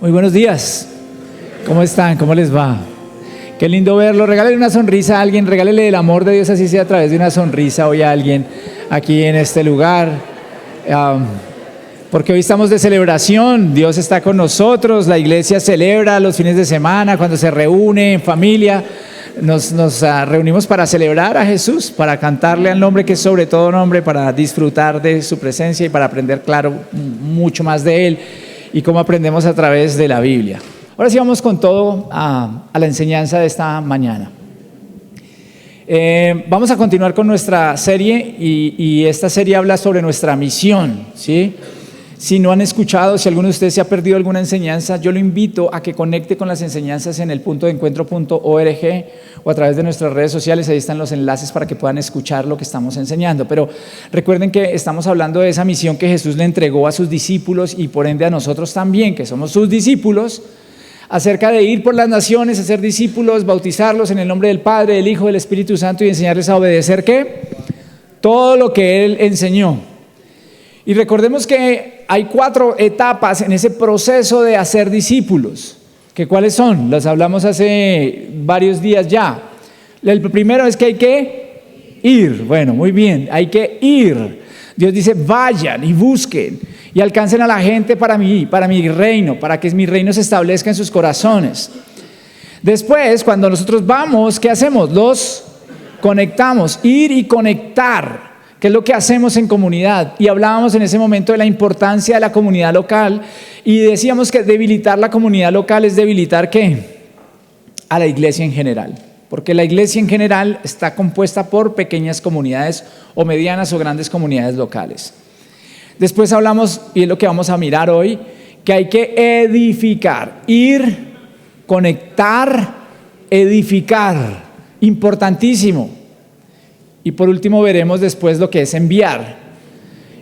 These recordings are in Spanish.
Muy buenos días. ¿Cómo están? ¿Cómo les va? Qué lindo verlo. Regálele una sonrisa a alguien, regálele el amor de Dios, así sea a través de una sonrisa hoy a alguien aquí en este lugar. Porque hoy estamos de celebración, Dios está con nosotros, la iglesia celebra los fines de semana, cuando se reúne en familia, nos reunimos para celebrar a Jesús, para cantarle al nombre que es sobre todo nombre, para disfrutar de su presencia y para aprender, claro, mucho más de Él y cómo aprendemos a través de la Biblia. Ahora sí vamos con todo a la enseñanza de esta mañana. Vamos a continuar con nuestra serie y esta serie habla sobre nuestra misión, ¿sí? Si no han escuchado, si alguno de ustedes se ha perdido alguna enseñanza, yo lo invito a que conecte con las enseñanzas en el puntodencuentro.org o a través de nuestras redes sociales. Ahí están los enlaces para que puedan escuchar lo que estamos enseñando. Pero recuerden que estamos hablando de esa misión que Jesús le entregó a sus discípulos y por ende a nosotros también, que somos sus discípulos, acerca de ir por las naciones, hacer discípulos, bautizarlos en el nombre del Padre, del Hijo, del Espíritu Santo y enseñarles a obedecer ¿qué? Todo lo que Él enseñó. Y recordemos que hay 4 etapas en ese proceso de hacer discípulos. ¿Que cuáles son? Las hablamos hace varios días ya. El primero es que hay que ir. Bueno, muy bien, hay que ir. Dios dice, vayan y busquen y alcancen a la gente para mi reino, para que mi reino se establezca en sus corazones. Después, cuando nosotros vamos, ¿qué hacemos? Los conectamos, ir y conectar. ¿Qué es lo que hacemos en comunidad? Y hablábamos en ese momento de la importancia de la comunidad local y decíamos que debilitar la comunidad local es debilitar ¿qué? A la iglesia en general. Porque la iglesia en general está compuesta por pequeñas comunidades o medianas o grandes comunidades locales. Después hablamos, y es lo que vamos a mirar hoy, que hay que edificar, ir, conectar, edificar. Importantísimo. Y por último veremos después lo que es enviar.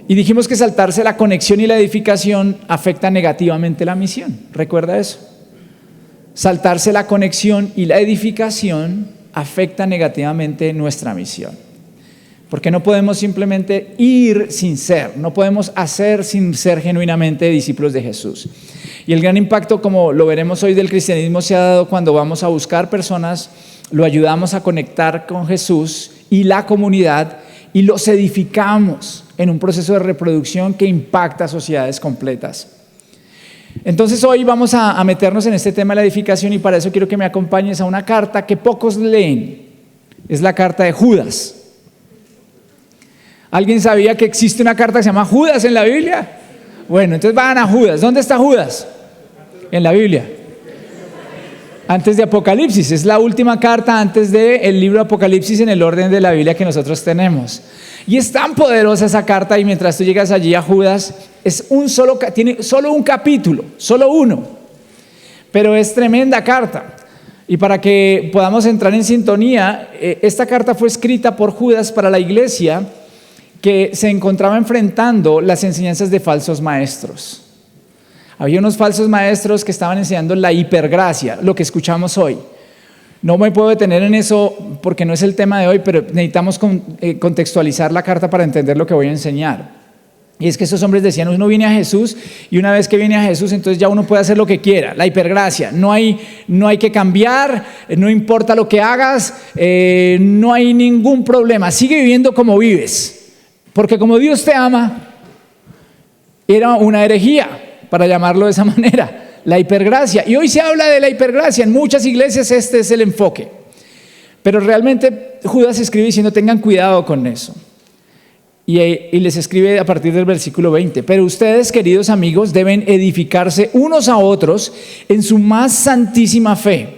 Y dijimos que saltarse la conexión y la edificación afecta negativamente la misión. ¿Recuerda eso? Saltarse la conexión y la edificación afecta negativamente nuestra misión. Porque no podemos simplemente ir sin ser, no podemos hacer sin ser genuinamente discípulos de Jesús. Y el gran impacto, como lo veremos hoy, del cristianismo se ha dado cuando vamos a buscar personas, lo ayudamos a conectar con Jesús y la comunidad y los edificamos en un proceso de reproducción que impacta a sociedades completas. Entonces hoy vamos a meternos en este tema de la edificación y para eso quiero que me acompañes a una carta que pocos leen. Es la carta de Judas. ¿Alguien sabía que existe una carta que se llama Judas en la Biblia? Bueno, entonces van a Judas. ¿Dónde está Judas? En la Biblia. Antes de Apocalipsis, es la última carta antes del libro de Apocalipsis en el orden de la Biblia que nosotros tenemos. Y es tan poderosa esa carta y mientras tú llegas allí a Judas, tiene solo un capítulo, solo uno, pero es tremenda carta. Y para que podamos entrar en sintonía, esta carta fue escrita por Judas para la iglesia que se encontraba enfrentando las enseñanzas de falsos maestros. Había unos falsos maestros que estaban enseñando la hipergracia, lo que escuchamos hoy. No me puedo detener en eso porque no es el tema de hoy, pero necesitamos contextualizar la carta para entender lo que voy a enseñar. Y es que esos hombres decían, uno viene a Jesús y una vez que viene a Jesús, entonces ya uno puede hacer lo que quiera. La hipergracia, no hay que cambiar, no importa lo que hagas, no hay ningún problema. Sigue viviendo como vives, porque como Dios te ama, era una herejía, para llamarlo de esa manera, la hipergracia. Y hoy se habla de la hipergracia, en muchas iglesias este es el enfoque. Pero realmente Judas escribe diciendo tengan cuidado con eso. Y les escribe a partir del versículo 20. Pero ustedes, queridos amigos, deben edificarse unos a otros en su más santísima fe.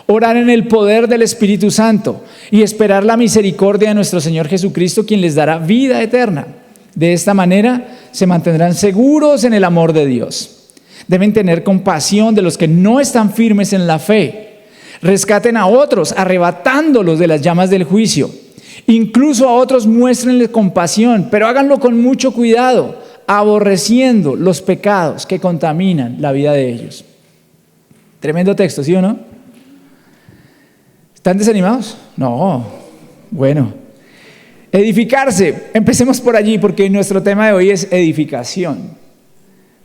Orar en el poder del Espíritu Santo y esperar la misericordia de nuestro Señor Jesucristo, quien les dará vida eterna. De esta manera se mantendrán seguros en el amor de Dios. Deben tener compasión de los que no están firmes en la fe. Rescaten a otros, arrebatándolos de las llamas del juicio. Incluso a otros muéstrenles compasión, pero háganlo con mucho cuidado, aborreciendo los pecados que contaminan la vida de ellos. Tremendo texto, ¿sí o no? ¿Están desanimados? No. Bueno. Edificarse. Empecemos por allí porque nuestro tema de hoy es edificación.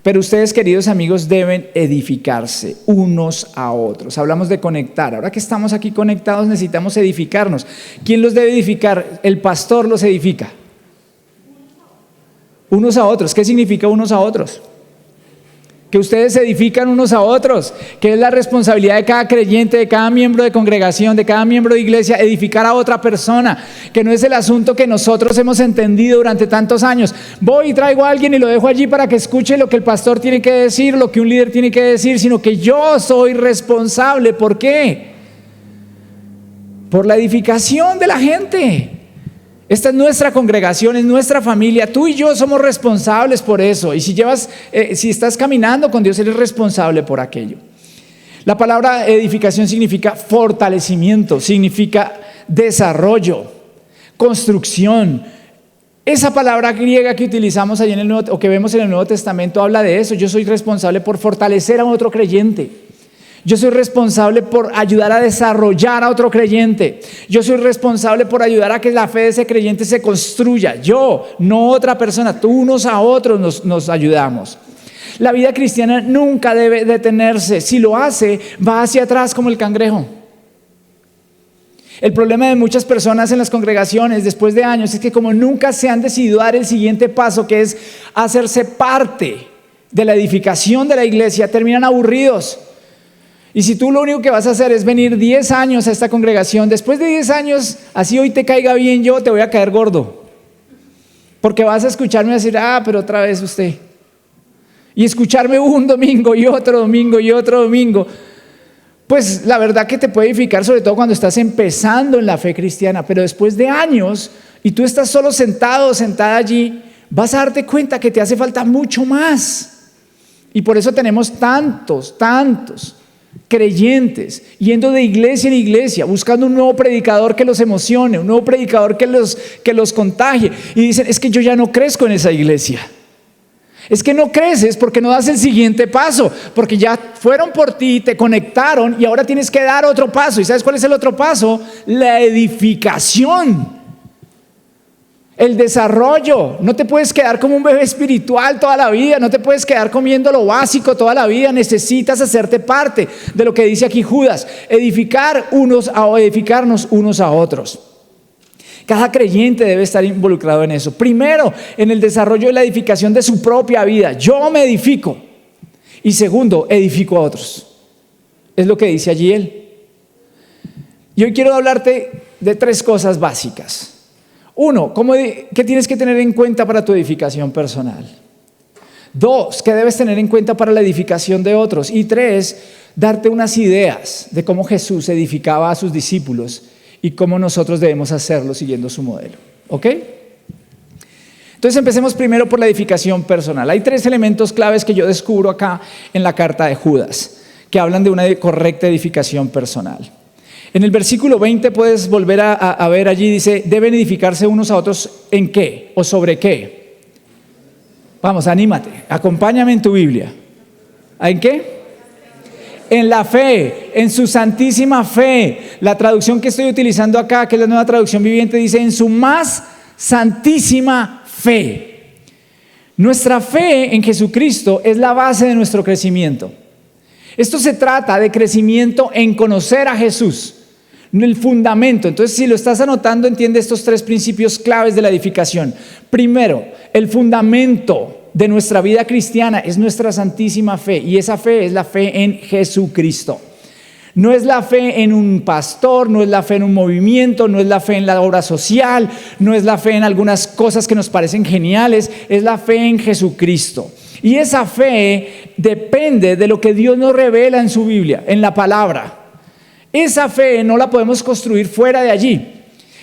Pero ustedes, queridos amigos, deben edificarse unos a otros. Hablamos de conectar. Ahora que estamos aquí conectados, necesitamos edificarnos. ¿Quién los debe edificar? El pastor los edifica. Unos a otros. ¿Qué significa unos a otros? Que ustedes se edifican unos a otros, que es la responsabilidad de cada creyente, de cada miembro de congregación, de cada miembro de iglesia, edificar a otra persona, que no es el asunto que nosotros hemos entendido durante tantos años. Voy y traigo a alguien y lo dejo allí para que escuche lo que el pastor tiene que decir, lo que un líder tiene que decir, sino que yo soy responsable. ¿Por qué? Por la edificación de la gente. Esta es nuestra congregación, es nuestra familia. Tú y yo somos responsables por eso. Y si estás caminando con Dios, eres responsable por aquello. La palabra edificación significa fortalecimiento, significa desarrollo, construcción. Esa palabra griega que utilizamos allí o que vemos en el Nuevo Testamento habla de eso. Yo soy responsable por fortalecer a otro creyente. Yo soy responsable por ayudar a desarrollar a otro creyente. Yo soy responsable por ayudar a que la fe de ese creyente se construya. Yo, no otra persona, tú unos a otros nos ayudamos. La vida cristiana nunca debe detenerse. Si lo hace, va hacia atrás como el cangrejo. El problema de muchas personas en las congregaciones después de años es que como nunca se han decidido dar el siguiente paso, que es hacerse parte de la edificación de la iglesia, terminan aburridos. Y si tú lo único que vas a hacer es venir 10 años a esta congregación, después de 10 años, así hoy te caiga bien yo, te voy a caer gordo. Porque vas a escucharme decir, pero otra vez usted. Y escucharme un domingo y otro domingo y otro domingo. Pues la verdad que te puede edificar, sobre todo cuando estás empezando en la fe cristiana. Pero después de años, y tú estás solo sentado o sentada allí, vas a darte cuenta que te hace falta mucho más. Y por eso tenemos tantos creyentes yendo de iglesia en iglesia buscando un nuevo predicador que los emocione, un nuevo predicador que los contagie, y dicen, es que yo ya no crezco en esa iglesia. Es que no creces porque no das el siguiente paso, porque ya fueron por ti, te conectaron y ahora tienes que dar otro paso. ¿Y sabes cuál es el otro paso? La edificación, el desarrollo. No te puedes quedar como un bebé espiritual toda la vida, no te puedes quedar comiendo lo básico toda la vida. Necesitas hacerte parte de lo que dice aquí Judas, edificarnos unos a otros. Cada creyente debe estar involucrado en eso. Primero, en el desarrollo de la edificación de su propia vida. Yo me edifico. Y segundo, edifico a otros. Es lo que dice allí él. Y hoy quiero hablarte de 3 cosas básicas. 1, ¿qué tienes que tener en cuenta para tu edificación personal? 2, ¿qué debes tener en cuenta para la edificación de otros? Y 3, darte unas ideas de cómo Jesús edificaba a sus discípulos y cómo nosotros debemos hacerlo siguiendo su modelo. ¿Ok? Entonces empecemos primero por la edificación personal. Hay 3 elementos claves que yo descubro acá en la carta de Judas, que hablan de una correcta edificación personal. En el versículo 20 puedes volver a ver allí, dice, deben edificarse unos a otros ¿en qué? ¿O sobre qué? Vamos, anímate, acompáñame en tu Biblia. ¿En qué? En la fe, en su santísima fe. La traducción que estoy utilizando acá, que es la Nueva Traducción Viviente, dice en su más santísima fe. Nuestra fe en Jesucristo es la base de nuestro crecimiento. Esto se trata de crecimiento en conocer a Jesús, el fundamento. Entonces, si lo estás anotando, entiende estos 3 principios claves de la edificación. Primero, el fundamento de nuestra vida cristiana es nuestra santísima fe, y esa fe es la fe en Jesucristo. No es la fe en un pastor, no es la fe en un movimiento, no es la fe en la obra social, no es la fe en algunas cosas que nos parecen geniales, es la fe en Jesucristo. Y esa fe depende de lo que Dios nos revela en su Biblia, en la palabra. Esa fe no la podemos construir fuera de allí.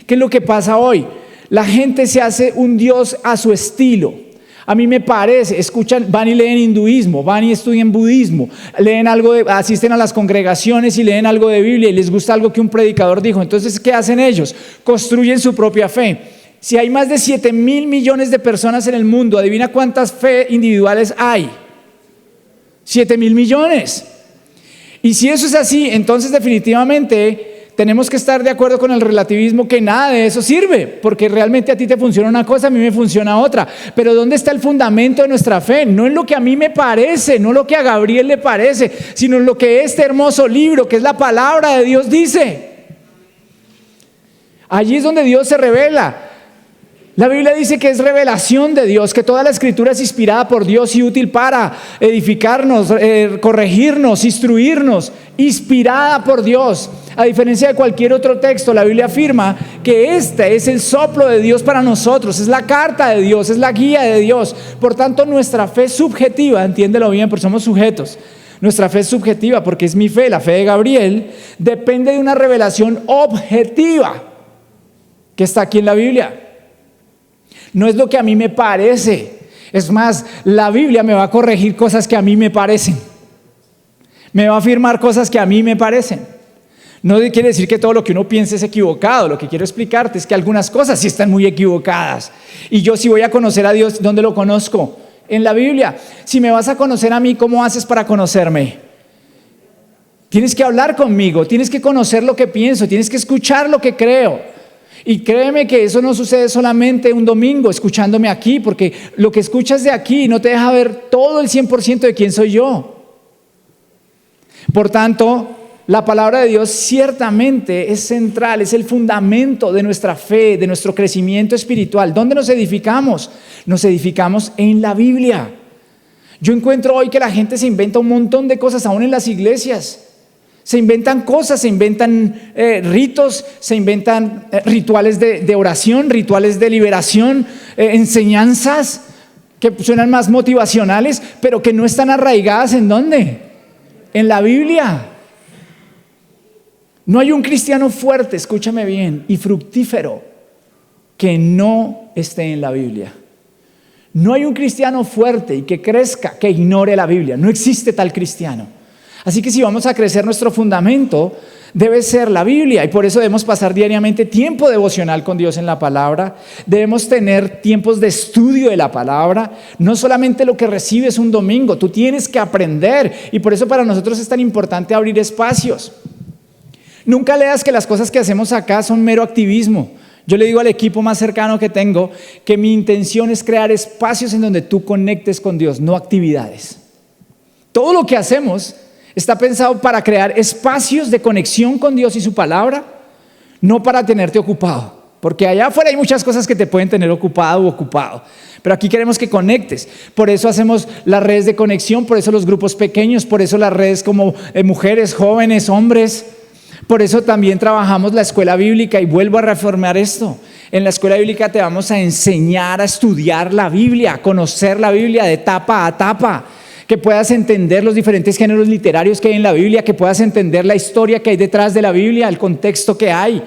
¿Qué es lo que pasa hoy? La gente se hace un Dios a su estilo. A mí me parece, van y leen hinduismo, van y estudian budismo, leen algo, asisten a las congregaciones y leen algo de Biblia y les gusta algo que un predicador dijo. Entonces, ¿qué hacen ellos? Construyen su propia fe. Si hay más de 7,000 millones de personas en el mundo, adivina cuántas fe individuales hay. 7,000 millones. Y si eso es así, entonces definitivamente tenemos que estar de acuerdo con el relativismo que nada de eso sirve, porque realmente a ti te funciona una cosa, a mí me funciona otra. Pero ¿dónde está el fundamento de nuestra fe? No en lo que a mí me parece, no lo que a Gabriel le parece, sino en lo que este hermoso libro, que es la palabra de Dios, dice. Allí es donde Dios se revela. La Biblia dice que es revelación de Dios, que toda la escritura es inspirada por Dios y útil para edificarnos, corregirnos, instruirnos, inspirada por Dios. A diferencia de cualquier otro texto, la Biblia afirma que este es el soplo de Dios para nosotros, es la carta de Dios, es la guía de Dios. Por tanto, nuestra fe subjetiva, entiéndelo bien, porque somos sujetos. Nuestra fe es subjetiva porque es mi fe, la fe de Gabriel, depende de una revelación objetiva que está aquí en la Biblia. No es lo que a mí me parece. Es más, la Biblia me va a corregir cosas que a mí me parecen. Me va a afirmar cosas que a mí me parecen. No quiere decir que todo lo que uno piense es equivocado. Lo que quiero explicarte es que algunas cosas sí están muy equivocadas. Y yo, si voy a conocer a Dios, ¿dónde lo conozco? En la Biblia. Si me vas a conocer a mí, ¿cómo haces para conocerme? Tienes que hablar conmigo, tienes que conocer lo que pienso, tienes que escuchar lo que creo. Y créeme que eso no sucede solamente un domingo escuchándome aquí, porque lo que escuchas de aquí no te deja ver todo el 100% de quién soy yo. Por tanto, la palabra de Dios ciertamente es central, es el fundamento de nuestra fe, de nuestro crecimiento espiritual. ¿Dónde nos edificamos? Nos edificamos en la Biblia. Yo encuentro hoy que la gente se inventa un montón de cosas, aún en las iglesias. Se inventan cosas, se inventan ritos, se inventan rituales de oración, rituales de liberación, enseñanzas que suenan más motivacionales, pero que no están arraigadas ¿en dónde? En la Biblia. No hay un cristiano fuerte, escúchame bien, y fructífero que no esté en la Biblia. No hay un cristiano fuerte y que crezca, que ignore la Biblia. No existe tal cristiano. Así que si vamos a crecer, nuestro fundamento debe ser la Biblia, y por eso debemos pasar diariamente tiempo devocional con Dios en la palabra. Debemos tener tiempos de estudio de la palabra. No solamente lo que recibes un domingo, tú tienes que aprender, y por eso para nosotros es tan importante abrir espacios. Nunca leas que las cosas que hacemos acá son mero activismo. Yo le digo al equipo más cercano que tengo que mi intención es crear espacios en donde tú conectes con Dios, no actividades. Todo lo que hacemos está pensado para crear espacios de conexión con Dios y su palabra, no para tenerte ocupado, porque allá afuera hay muchas cosas que te pueden tener ocupado u ocupado, pero aquí queremos que conectes. Por eso hacemos las redes de conexión, por eso los grupos pequeños, por eso las redes como mujeres, jóvenes, hombres. Por eso también trabajamos la escuela bíblica, y vuelvo a reformar esto. En la escuela bíblica te vamos a enseñar a estudiar la Biblia, a conocer la Biblia de tapa a tapa, que puedas entender los diferentes géneros literarios que hay en la Biblia, que puedas entender la historia que hay detrás de la Biblia, el contexto que hay,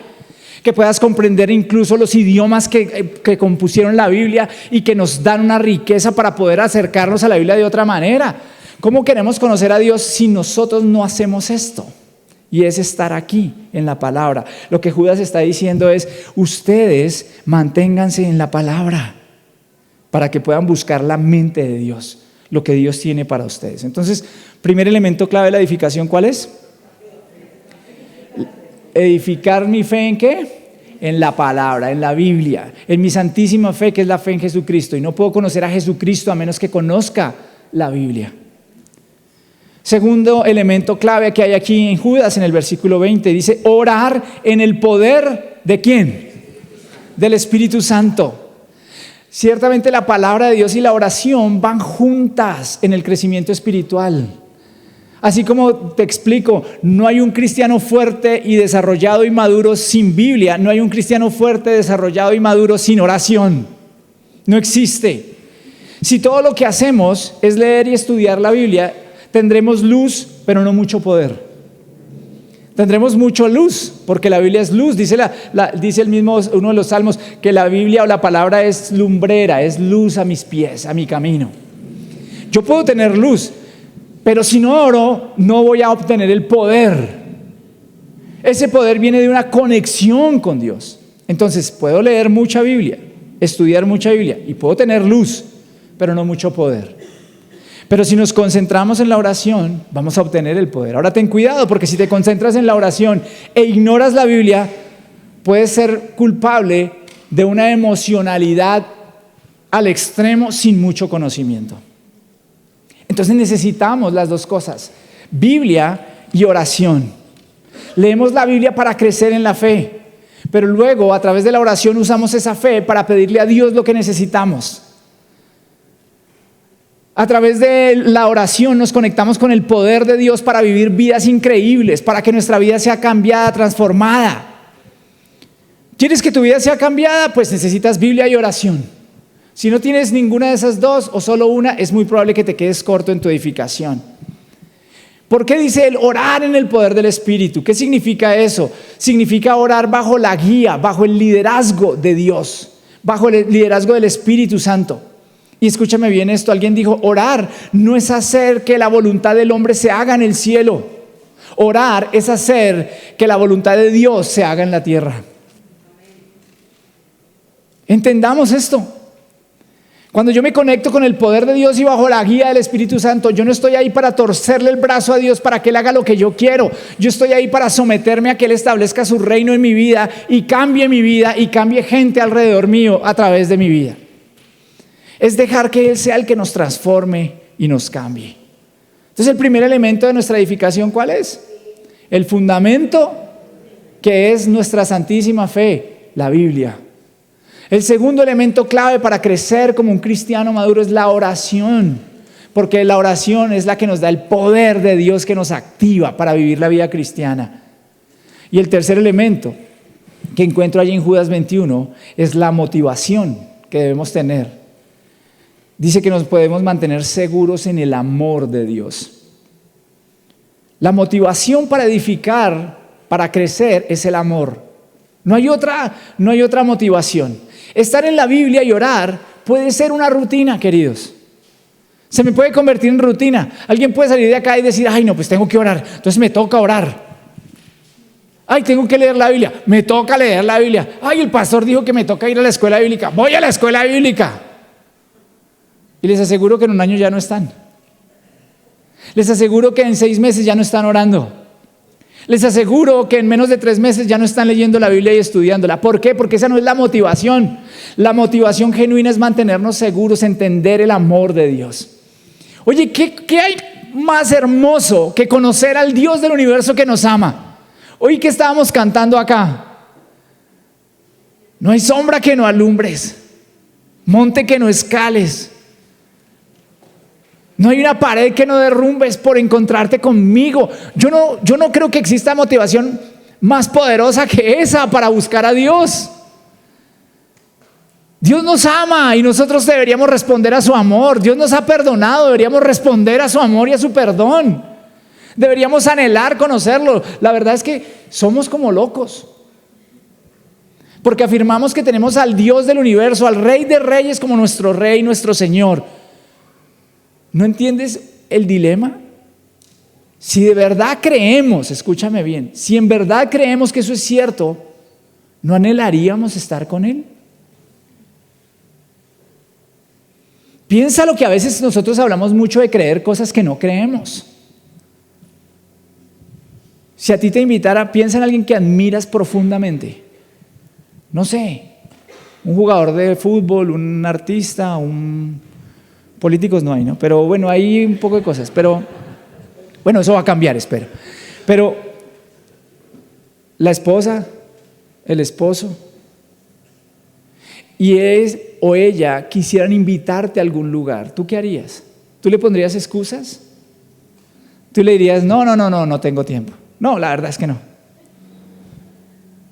que puedas comprender incluso los idiomas que compusieron la Biblia y que nos dan una riqueza para poder acercarnos a la Biblia de otra manera. ¿Cómo queremos conocer a Dios si nosotros no hacemos esto? Y es estar aquí en la palabra. Lo que Judas está diciendo es: ustedes manténganse en la palabra para que puedan buscar la mente de Dios, lo que Dios tiene para ustedes. Entonces, primer elemento clave de la edificación, ¿cuál es? Edificar mi fe ¿en qué? En la palabra, en la Biblia, en mi santísima fe, que es la fe en Jesucristo. Y no puedo conocer a Jesucristo a menos que conozca la Biblia. Segundo elemento clave que hay aquí en Judas, en el versículo 20, dice: orar en el poder ¿de quién? Del Espíritu Santo. Ciertamente la palabra de Dios y la oración van juntas en el crecimiento espiritual. Así como te explico, no hay un cristiano fuerte y desarrollado y maduro sin Biblia, no hay un cristiano fuerte, desarrollado y maduro sin oración. No existe. Si todo lo que hacemos es leer y estudiar la Biblia, tendremos luz, pero no mucho poder. Tendremos mucha luz, porque la Biblia es luz. Dice el mismo, uno de los salmos, que la Biblia o la palabra es lumbrera, es luz a mis pies, a mi camino. Yo puedo tener luz, pero si no oro, no voy a obtener el poder. Ese poder viene de una conexión con Dios. Entonces, puedo leer mucha Biblia, estudiar mucha Biblia, y puedo tener luz, pero no mucho poder. Pero si nos concentramos en la oración, vamos a obtener el poder. Ahora ten cuidado, porque si te concentras en la oración e ignoras la Biblia, puedes ser culpable de una emocionalidad al extremo sin mucho conocimiento. Entonces necesitamos las dos cosas, Biblia y oración. Leemos la Biblia para crecer en la fe, pero luego a través de la oración usamos esa fe para pedirle a Dios lo que necesitamos. A través de la oración nos conectamos con el poder de Dios para vivir vidas increíbles, para que nuestra vida sea cambiada, transformada. ¿Quieres que tu vida sea cambiada? Pues necesitas Biblia y oración. Si no tienes ninguna de esas dos o solo una, es muy probable que te quedes corto en tu edificación. ¿Por qué dice él orar en el poder del Espíritu? ¿Qué significa eso? Significa orar bajo la guía, bajo el liderazgo de Dios, bajo el liderazgo del Espíritu Santo. Y escúchame bien esto, alguien dijo, orar no es hacer que la voluntad del hombre se haga en el cielo. Orar es hacer que la voluntad de Dios se haga en la tierra. Entendamos esto. Cuando yo me conecto con el poder de Dios y bajo la guía del Espíritu Santo, yo no estoy ahí para torcerle el brazo a Dios para que Él haga lo que yo quiero. Yo estoy ahí para someterme a que Él establezca su reino en mi vida y cambie mi vida y cambie gente alrededor mío a través de mi vida. Es dejar que Él sea el que nos transforme y nos cambie. Entonces el primer elemento de nuestra edificación, ¿cuál es? El fundamento que es nuestra santísima fe, la Biblia. El segundo elemento clave para crecer como un cristiano maduro es la oración, porque la oración es la que nos da el poder de Dios que nos activa para vivir la vida cristiana. Y el tercer elemento que encuentro allí en Judas 21 es la motivación que debemos tener. Dice que nos podemos mantener seguros en el amor de Dios. La motivación para edificar, para crecer, es el amor. No hay otra motivación. Estar en la Biblia y orar puede ser una rutina, queridos. Se me puede convertir en rutina. Alguien puede salir de acá y decir, ay no, pues tengo que orar, entonces me toca orar. Ay, tengo que leer la Biblia, me toca leer la Biblia. Ay, el pastor dijo que me toca ir a la escuela bíblica, voy a la escuela bíblica. Y les aseguro que en un año ya no están. Les aseguro que en 6 meses ya no están orando. Les aseguro que en menos de 3 meses ya no están leyendo la Biblia y estudiándola. ¿Por qué? Porque esa no es la motivación. La motivación genuina es mantenernos seguros, entender el amor de Dios. Oye, ¿qué hay más hermoso que conocer al Dios del universo que nos ama? Hoy que estábamos cantando acá, no hay sombra que no alumbres, monte que no escales. No hay una pared que no derrumbes por encontrarte conmigo. Yo no creo que exista motivación más poderosa que esa para buscar a Dios. Dios nos ama y nosotros deberíamos responder a su amor. Dios nos ha perdonado, deberíamos responder a su amor y a su perdón. Deberíamos anhelar conocerlo. La verdad es que somos como locos, porque afirmamos que tenemos al Dios del universo, al Rey de Reyes como nuestro Rey, nuestro Señor. ¿No entiendes el dilema? Si de verdad creemos, escúchame bien, si en verdad creemos que eso es cierto, ¿no anhelaríamos estar con Él? Piensa lo que a veces nosotros hablamos mucho de creer cosas que no creemos. Si a ti te invitara, piensa en alguien que admiras profundamente. No sé, un jugador de fútbol, un artista, políticos no hay, ¿no? Pero bueno, hay un poco de cosas, pero bueno, eso va a cambiar, espero. Pero la esposa, el esposo, y él o ella quisieran invitarte a algún lugar, ¿tú qué harías? ¿Tú le pondrías excusas? ¿Tú le dirías, no tengo tiempo? No, la verdad es que no.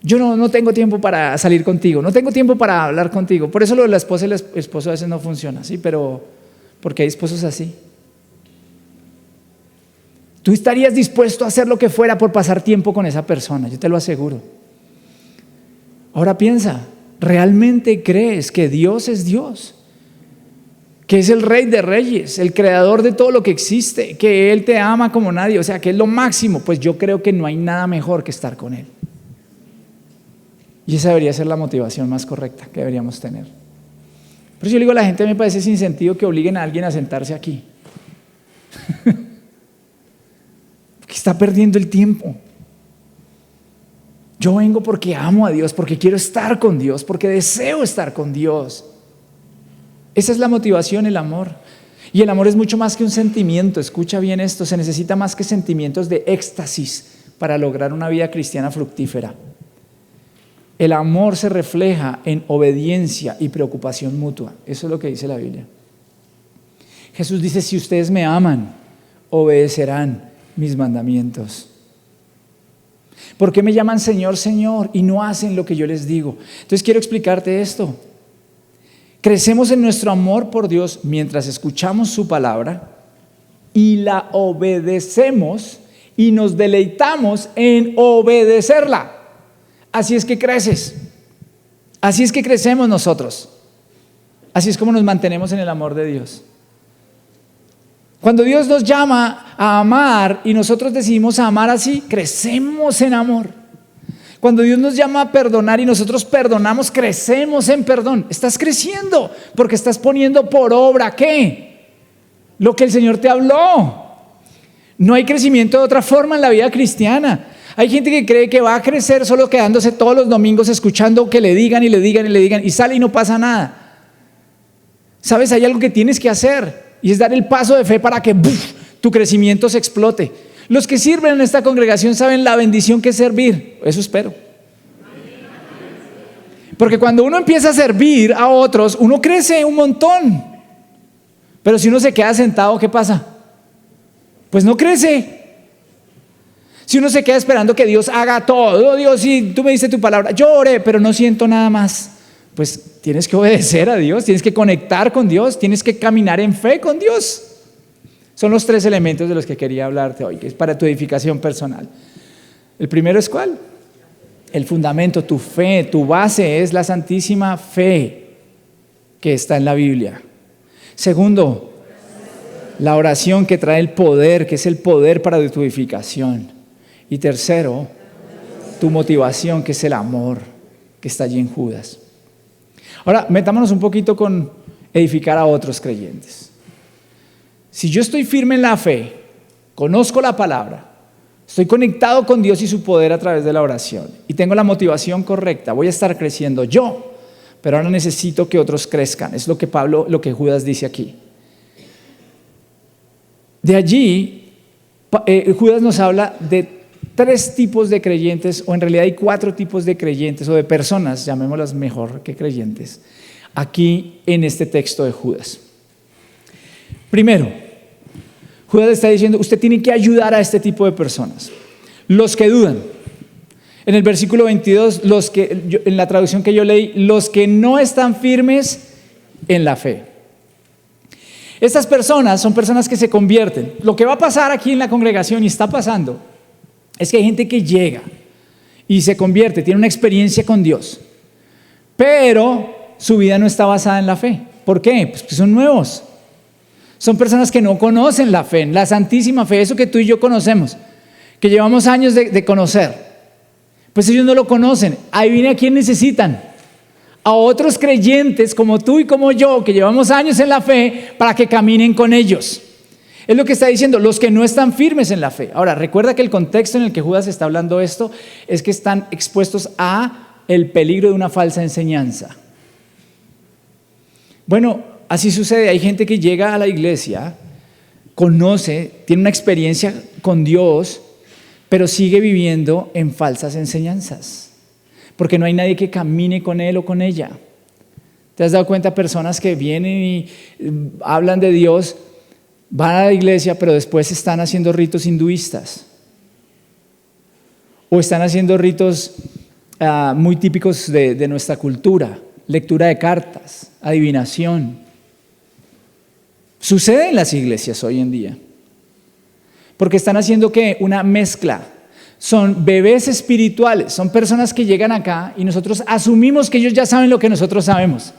Yo no tengo tiempo para salir contigo, no tengo tiempo para hablar contigo. Por eso lo de la esposa y el esposo a veces no funciona, ¿sí? Pero porque hay esposos así. Tú estarías dispuesto a hacer lo que fuera por pasar tiempo con esa persona, yo te lo aseguro. Ahora piensa, ¿realmente crees que Dios es Dios? Que es el Rey de Reyes, el creador de todo lo que existe, que Él te ama como nadie, o sea, que es lo máximo. Pues yo creo que no hay nada mejor que estar con Él. Y esa debería ser la motivación más correcta que deberíamos tener. Por eso yo le digo a la gente, me parece sin sentido que obliguen a alguien a sentarse aquí. Porque está perdiendo el tiempo. Yo vengo porque amo a Dios, porque quiero estar con Dios, porque deseo estar con Dios. Esa es la motivación, el amor. Y el amor es mucho más que un sentimiento. Escucha bien esto, se necesita más que sentimientos de éxtasis para lograr una vida cristiana fructífera. El amor se refleja en obediencia y preocupación mutua. Eso es lo que dice la Biblia. Jesús dice, si ustedes me aman, obedecerán mis mandamientos. ¿Por qué me llaman Señor, Señor y no hacen lo que yo les digo? Entonces quiero explicarte esto. Crecemos en nuestro amor por Dios mientras escuchamos su palabra y la obedecemos y nos deleitamos en obedecerla. Así es que creces. Así es que crecemos nosotros. Así es como nos mantenemos en el amor de Dios. Cuando Dios nos llama a amar y nosotros decidimos amar así, crecemos en amor. Cuando Dios nos llama a perdonar y nosotros perdonamos, crecemos en perdón. Estás creciendo porque estás poniendo por obra, ¿qué? Lo que el Señor te habló. No hay crecimiento de otra forma en la vida cristiana. Hay gente que cree que va a crecer solo quedándose todos los domingos escuchando que le digan y le digan y le digan y sale y no pasa nada. ¿Sabes? Hay algo que tienes que hacer y es dar el paso de fe para que tu crecimiento se explote. Los que sirven en esta congregación saben la bendición que es servir. Eso espero. Porque cuando uno empieza a servir a otros, uno crece un montón. Pero si uno se queda sentado, ¿qué pasa? Pues no crece. Si uno se queda esperando que Dios haga todo, oh, Dios, sí, tú me diste tu palabra, yo oré, pero no siento nada más. Pues tienes que obedecer a Dios, tienes que conectar con Dios, tienes que caminar en fe con Dios. Son los 3 elementos de los que quería hablarte hoy, que es para tu edificación personal. El primero es ¿cuál? El fundamento, tu fe, tu base es la santísima fe que está en la Biblia. Segundo, la oración que trae el poder, que es el poder para tu edificación. Y tercero, tu motivación, que es el amor que está allí en Judas. Ahora, metámonos un poquito con edificar a otros creyentes. Si yo estoy firme en la fe, conozco la palabra, estoy conectado con Dios y su poder a través de la oración y tengo la motivación correcta, voy a estar creciendo yo, pero ahora necesito que otros crezcan. Es lo que Judas dice aquí. De allí, Judas nos habla de 3 tipos de creyentes, o en realidad hay 4 tipos de creyentes o de personas, llamémoslas mejor que creyentes, aquí en este texto de Judas. Primero, Judas está diciendo, usted tiene que ayudar a este tipo de personas. Los que dudan. En el versículo 22, en la traducción que yo leí, los que no están firmes en la fe. Estas personas son personas que se convierten. Lo que va a pasar aquí en la congregación y está pasando es que hay gente que llega y se convierte, tiene una experiencia con Dios, pero su vida no está basada en la fe. ¿Por qué? Pues que son nuevos. Son personas que no conocen la fe, la santísima fe, eso que tú y yo conocemos, que llevamos años de conocer. Pues ellos no lo conocen. Ahí viene a quién necesitan. A otros creyentes como tú y como yo, que llevamos años en la fe, para que caminen con ellos. Es lo que está diciendo, los que no están firmes en la fe. Ahora, recuerda que el contexto en el que Judas está hablando esto es que están expuestos a el peligro de una falsa enseñanza. Bueno, así sucede, hay gente que llega a la iglesia, conoce, tiene una experiencia con Dios, pero sigue viviendo en falsas enseñanzas, porque no hay nadie que camine con él o con ella. ¿Te has dado cuenta? Personas que vienen y hablan de Dios, van a la iglesia, pero después están haciendo ritos hinduistas, o están haciendo ritos muy típicos de nuestra cultura, lectura de cartas, adivinación. Sucede en las iglesias hoy en día, porque están haciendo ¿qué? Una mezcla. Son bebés espirituales, son personas que llegan acá y nosotros asumimos que ellos ya saben lo que nosotros sabemos.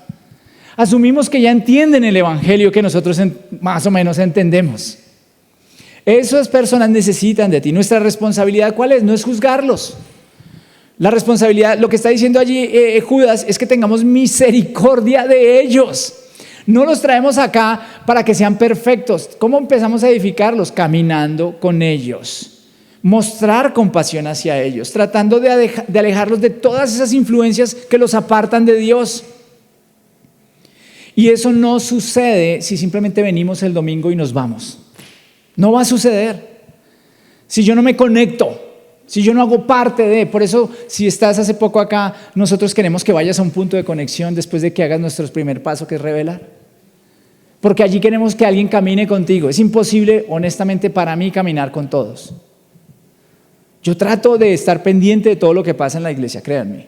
Asumimos que ya entienden el evangelio que nosotros más o menos entendemos. Esas personas necesitan de ti. Nuestra responsabilidad, ¿cuál es? No es juzgarlos. La responsabilidad, lo que está diciendo allí Judas, es que tengamos misericordia de ellos. No los traemos acá para que sean perfectos. ¿Cómo empezamos a edificarlos? Caminando con ellos. Mostrar compasión hacia ellos, tratando de alejarlos de todas esas influencias que los apartan de Dios. Y eso no sucede si simplemente venimos el domingo y nos vamos. No va a suceder. Si yo no me conecto, si yo no hago parte de, por eso si estás hace poco acá, nosotros queremos que vayas a un punto de conexión después de que hagas nuestro primer paso, que es revelar. Porque allí queremos que alguien camine contigo. Es imposible, honestamente, para mí caminar con todos. Yo trato de estar pendiente de todo lo que pasa en la iglesia, créanme.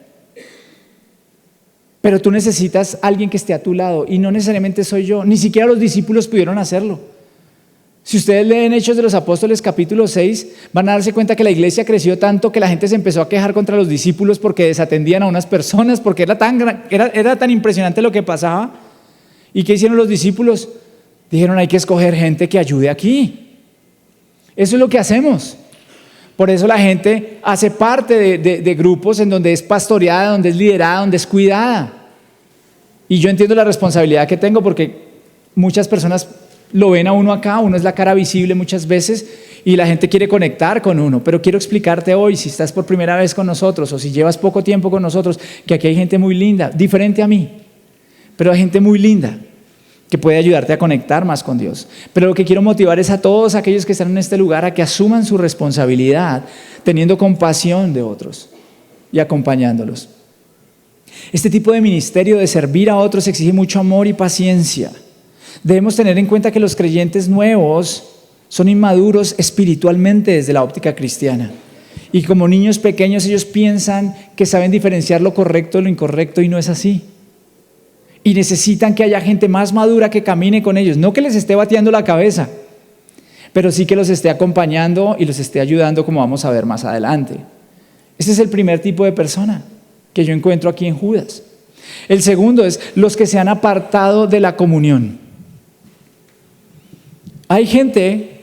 Pero tú necesitas alguien que esté a tu lado y no necesariamente soy yo. Ni siquiera los discípulos pudieron hacerlo. Si ustedes leen Hechos de los Apóstoles capítulo 6, van a darse cuenta que la iglesia creció tanto que la gente se empezó a quejar contra los discípulos porque desatendían a unas personas, porque era tan impresionante lo que pasaba. ¿Y qué hicieron los discípulos? Dijeron, hay que escoger gente que ayude aquí. Eso es lo que hacemos. Por eso la gente hace parte de grupos en donde es pastoreada, donde es liderada, donde es cuidada. Y yo entiendo la responsabilidad que tengo porque muchas personas lo ven a uno acá, uno es la cara visible muchas veces y la gente quiere conectar con uno, pero quiero explicarte hoy, si estás por primera vez con nosotros o si llevas poco tiempo con nosotros, que aquí hay gente muy linda, diferente a mí, pero hay gente muy linda que puede ayudarte a conectar más con Dios. Pero lo que quiero motivar es a todos aquellos que están en este lugar a que asuman su responsabilidad, teniendo compasión de otros y acompañándolos. Este tipo de ministerio de servir a otros exige mucho amor y paciencia. Debemos tener en cuenta que los creyentes nuevos son inmaduros espiritualmente desde la óptica cristiana. Y como niños pequeños ellos piensan que saben diferenciar lo correcto de lo incorrecto y no es así. Y necesitan que haya gente más madura que camine con ellos. No que les esté bateando la cabeza, pero sí que los esté acompañando y los esté ayudando, como vamos a ver más adelante. Ese es el primer tipo de persona que yo encuentro aquí en Judas. El segundo es los que se han apartado de la comunión. Hay gente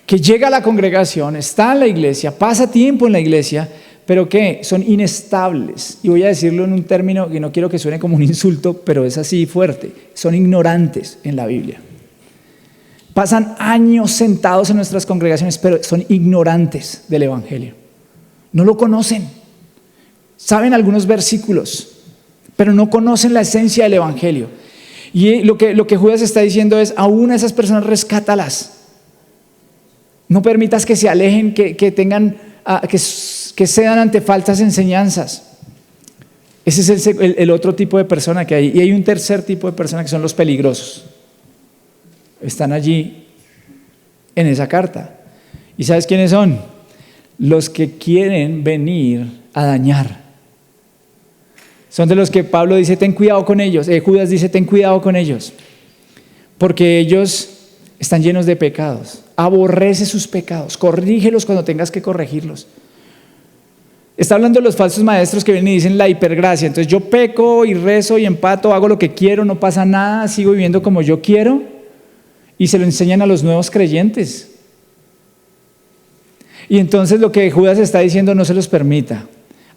que llega a la congregación, está en la iglesia, pasa tiempo en la iglesia, pero que son inestables. Y voy a decirlo en un término que no quiero que suene como un insulto, pero es así fuerte. Son ignorantes en la Biblia. Pasan años sentados en nuestras congregaciones, pero son ignorantes del Evangelio. No lo conocen. Saben algunos versículos, pero no conocen la esencia del Evangelio. Y lo que Judas está diciendo es, aún a esas personas rescátalas. No permitas que se alejen, que cedan ante falsas enseñanzas. Ese es el otro tipo de persona que hay. Y hay un tercer tipo de persona que son los peligrosos. Están allí en esa carta. ¿Y sabes quiénes son? Los que quieren venir a dañar. Son de los que Pablo dice, ten cuidado con ellos. Judas dice, ten cuidado con ellos. Porque ellos están llenos de pecados. Aborrece sus pecados. Corrígelos cuando tengas que corregirlos. Está hablando de los falsos maestros que vienen y dicen la hipergracia. Entonces yo peco y rezo y empato, hago lo que quiero, no pasa nada, sigo viviendo como yo quiero. Y se lo enseñan a los nuevos creyentes. Y entonces lo que Judas está diciendo, no se los permita.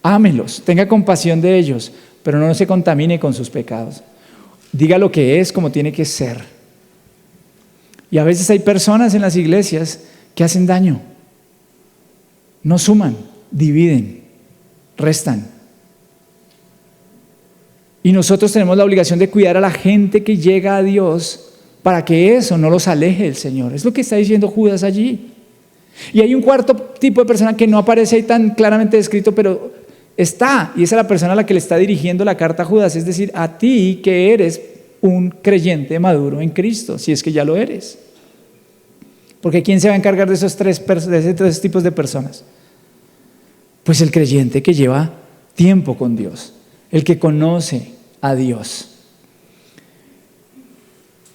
Ámelos, tenga compasión de ellos, pero no se contamine con sus pecados. Diga lo que es, como tiene que ser. Y a veces hay personas en las iglesias que hacen daño. No suman, dividen, restan. Y nosotros tenemos la obligación de cuidar a la gente que llega a Dios para que eso no los aleje del Señor. Es lo que está diciendo Judas allí. Y hay un cuarto tipo de persona que no aparece ahí tan claramente descrito, pero está, y esa es la persona a la que le está dirigiendo la carta a Judas, es decir, a ti que eres un creyente maduro en Cristo, si es que ya lo eres. Porque ¿quién se va a encargar de esos tres tipos de personas? Pues el creyente que lleva tiempo con Dios, el que conoce a Dios.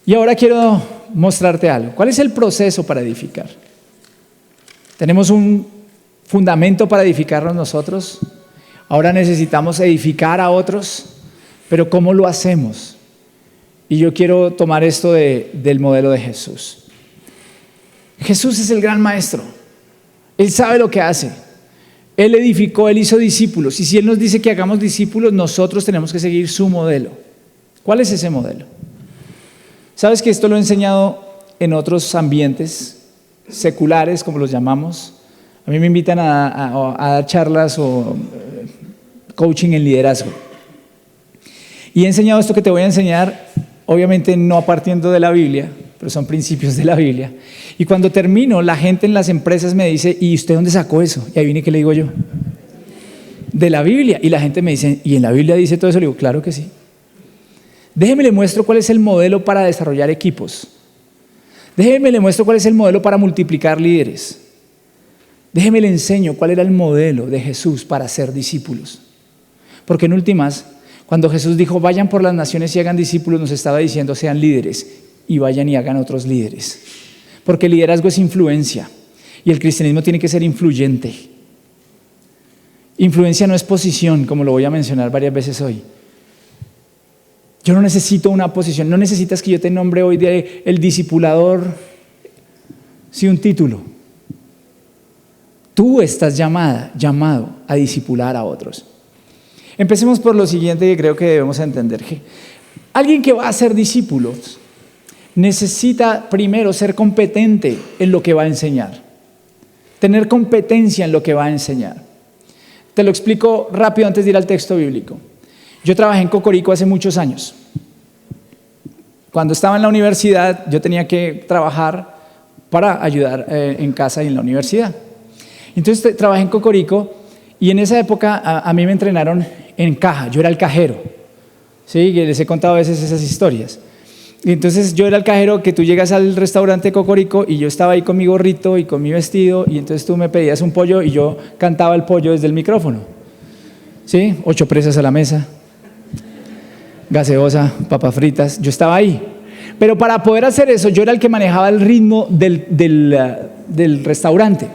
Y ahora quiero mostrarte algo. ¿Cuál es el proceso para edificar? Tenemos un fundamento para edificarnos nosotros. Ahora necesitamos edificar a otros, pero ¿cómo lo hacemos? Y yo quiero tomar esto del modelo de Jesús. Jesús es el gran maestro. Él sabe lo que hace. Él edificó, Él hizo discípulos. Y si Él nos dice que hagamos discípulos, nosotros tenemos que seguir su modelo. ¿Cuál es ese modelo? ¿Sabes que esto lo he enseñado en otros ambientes seculares, como los llamamos? A mí me invitan a dar charlas o coaching en liderazgo. Y he enseñado esto que te voy a enseñar, obviamente no partiendo de la Biblia, pero son principios de la Biblia. Y cuando termino, la gente en las empresas me dice, ¿y usted dónde sacó eso? Y ahí viene que le digo yo, de la Biblia. Y la gente me dice, ¿y en la Biblia dice todo eso? Le digo, claro que sí. Déjeme le muestro cuál es el modelo para desarrollar equipos. Déjeme le muestro cuál es el modelo para multiplicar líderes. Déjeme le enseño cuál era el modelo de Jesús para ser discípulos. Porque en últimas, cuando Jesús dijo, vayan por las naciones y hagan discípulos, nos estaba diciendo, sean líderes y vayan y hagan otros líderes. Porque el liderazgo es influencia y el cristianismo tiene que ser influyente. Influencia no es posición, como lo voy a mencionar varias veces hoy. Yo no necesito una posición, no necesitas que yo te nombre hoy de el discipulador, sí, un título. Tú estás llamado a discipular a otros. Empecemos por lo siguiente que creo que debemos entender. Alguien que va a ser discípulos necesita primero ser competente en lo que va a enseñar. Tener competencia en lo que va a enseñar. Te lo explico rápido antes de ir al texto bíblico. Yo trabajé en Cocorico hace muchos años. Cuando estaba en la universidad, yo tenía que trabajar para ayudar en casa y en la universidad. Entonces trabajé en Cocorico y en esa época a mí me entrenaron en caja. Yo era el cajero. Sí, les he contado a veces esas historias. Y entonces yo era el cajero que tú llegas al restaurante Cocorico y yo estaba ahí con mi gorrito y con mi vestido y entonces tú me pedías un pollo y yo cantaba el pollo desde el micrófono. ¿Sí? 8 presas a la mesa, gaseosa, papas fritas, yo estaba ahí. Pero para poder hacer eso yo era el que manejaba el ritmo del restaurante.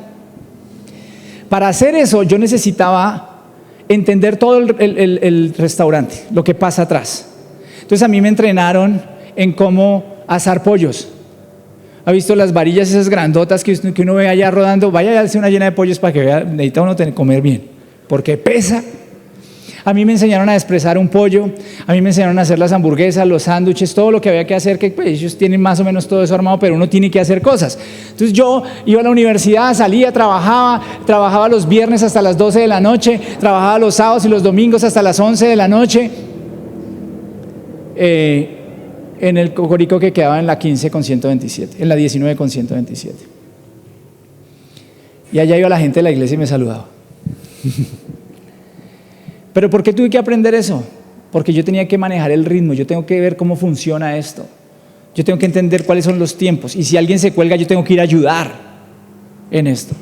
Para hacer eso yo necesitaba entender todo el restaurante, lo que pasa atrás. Entonces a mí me entrenaron en cómo asar pollos. ¿Ha visto las varillas esas grandotas que uno ve allá rodando? Vaya a hacer una llena de pollos para que vea, necesita uno comer bien, porque pesa. A mí me enseñaron a desprezar un pollo, a mí me enseñaron a hacer las hamburguesas, los sándwiches, todo lo que había que hacer, que pues, ellos tienen más o menos todo eso armado, pero uno tiene que hacer cosas. Entonces yo iba a la universidad, salía, trabajaba los viernes hasta las 12 de la noche, trabajaba los sábados y los domingos hasta las 11 de la noche. En el Cocorico que quedaba en la 15 con 127, en la 19 con 127. Y allá iba la gente de la iglesia y me saludaba. ¿Pero por qué tuve que aprender eso? Porque yo tenía que manejar el ritmo, yo tengo que ver cómo funciona esto. Yo tengo que entender cuáles son los tiempos. Y si alguien se cuelga, yo tengo que ir a ayudar en esto.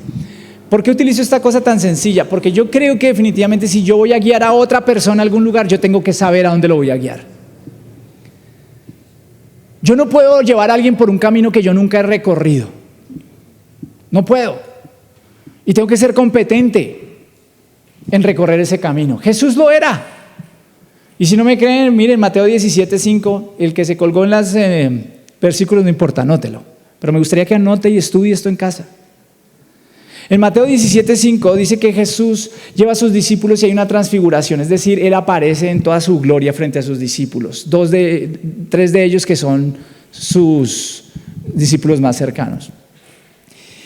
¿Por qué utilizo esta cosa tan sencilla? Porque yo creo que definitivamente si yo voy a guiar a otra persona a algún lugar, yo tengo que saber a dónde lo voy a guiar. Yo no puedo llevar a alguien por un camino que yo nunca he recorrido. No puedo. Y tengo que ser competente en recorrer ese camino. Jesús lo era. Y si no me creen, miren Mateo 17:5, el que se colgó en los versículos no importa, anótelo. Pero me gustaría que anote y estudie esto en casa. En Mateo 17:5 dice que Jesús lleva a sus discípulos y hay una transfiguración, es decir, Él aparece en toda su gloria frente a sus discípulos, 3 de ellos que son sus discípulos más cercanos.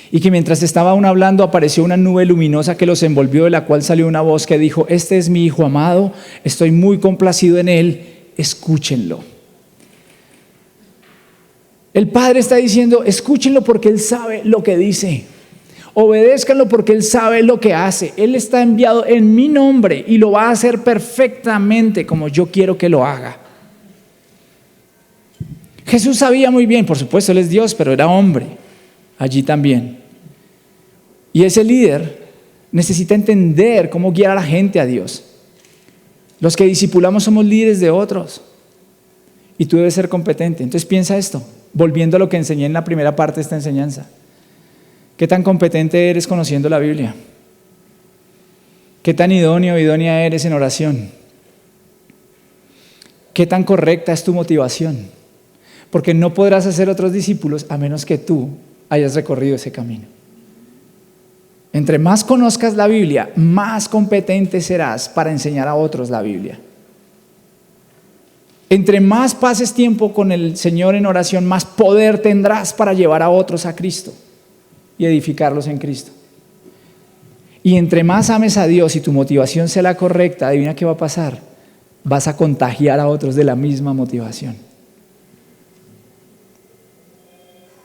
Y que mientras estaba aún hablando apareció una nube luminosa que los envolvió, de la cual salió una voz que dijo: este es mi Hijo amado, estoy muy complacido en Él, escúchenlo. El Padre está diciendo: escúchenlo porque Él sabe lo que dice. Obedézcanlo porque Él sabe lo que hace. Él está enviado en mi nombre y lo va a hacer perfectamente como yo quiero que lo haga. Jesús sabía muy bien, por supuesto Él es Dios, pero era hombre allí también. Y ese líder necesita entender cómo guiar a la gente a Dios. Los que discipulamos somos líderes de otros y tú debes ser competente. Entonces piensa esto, volviendo a lo que enseñé en la primera parte de esta enseñanza. ¿Qué tan competente eres conociendo la Biblia? ¿Qué tan idóneo o idónea eres en oración? ¿Qué tan correcta es tu motivación? Porque no podrás hacer otros discípulos a menos que tú hayas recorrido ese camino. Entre más conozcas la Biblia, más competente serás para enseñar a otros la Biblia. Entre más pases tiempo con el Señor en oración, más poder tendrás para llevar a otros a Cristo y edificarlos en Cristo. Y entre más ames a Dios y tu motivación sea la correcta, adivina qué va a pasar. Vas a contagiar a otros de la misma motivación.